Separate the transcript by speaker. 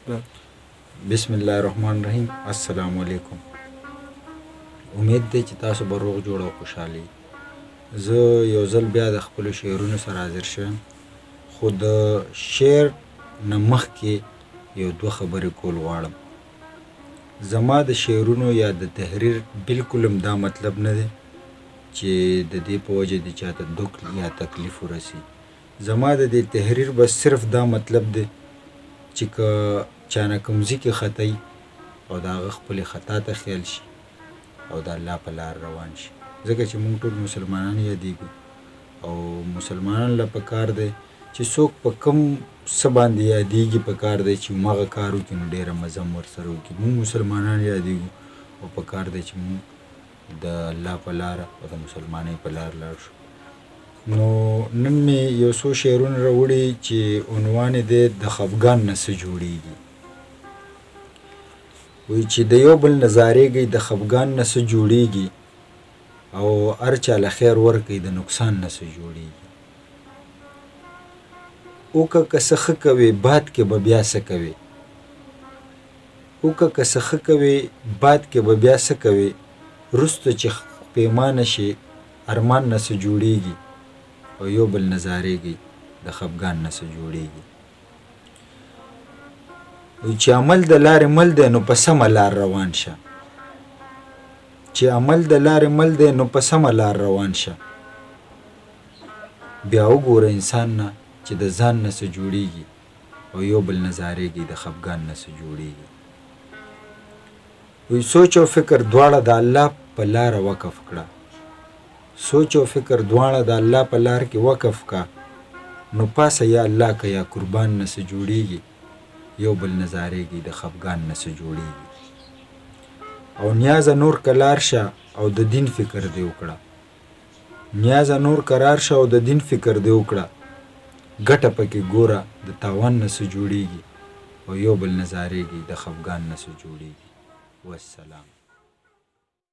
Speaker 1: بسم الله الرحمن الرحیم. السلام علیکم. امید دی چې تاسو به روغ جوړ او خوشحاله. زه یو ځل بیا د خپلو شعرونو سره حاضر شوم، خو د شعر نه مخکې یو دوه خبرې کول غواړم. زما د شعرونو یا د تحریر بالکل هم دا مطلب نه دی چې د دې په وجه د چاته دک یا تکلیف ورسي. زما د دې تحریر بس صرف دا مطلب دی چې که چانه کوم ځکې خطی او د هغه خپلې خطا ته خیال شي او د الله په لار روان شي، ځکه چې موږ ټول مسلمانان یادېږو او مسلمانانو له پکار دی چې څوک په کوم څه باندې یادېږي پکار دی چې همغه کار وکړي، نو ډېره مزه هم ورسره وکړي. موږ مسلمانان یادېږو او پکار دی چې موږ د الله په لاره او د مسلمانۍ په لار لاړ شو. نو نن مې یو څو شعرونه راوړي چې عنوان یې دی د خفګان نه څه جوړېږي. وایي چې د یو بل نه زارېږئ د خفګان نه څه جوړېږي، او هر چا له خیر ورکئ د نقصان نه څه جوړېږي. اوکه که څه ښه کوې باد کې به بیا څه کوې، اوکه که څه ښه کوې باد کې به بیا څه کوې، وروسته چې پیمانه شي ارمان نه څه جوړېږي، او یو بل نه زارېږئ د خفګان نه څه جوړېږي. وایي چې عمل د لارې مل دی نو په سمه لار روان شه، چې عمل د لارې مل دی نو په سمه لار روان شه، بیا وګوره انسان نه چې د ځان نه څه جوړېږي، او یو بل نه زارېږي د خفګان نه څه جوړېږي. وایي سوچ او فکر دواړه د الله په لاره وقف کړه، سوچ او فکر دواړه د الله په لار کې وقف کا، نو پاسه یا الله که یا قربان نه څه جوړېږي، یو بل نه زارېږي د خفګان نه څه جوړېږي. او نیازه نور کلار شه او د دین فکر دې وکړه، نیازه نور قرار شه او د دین فکر دې وکړه، ګټه پکې ګوره د تاوان نه څه جوړېږي، او یو بل نه زارېږي د خفګان نه څه جوړېږي. والسلام.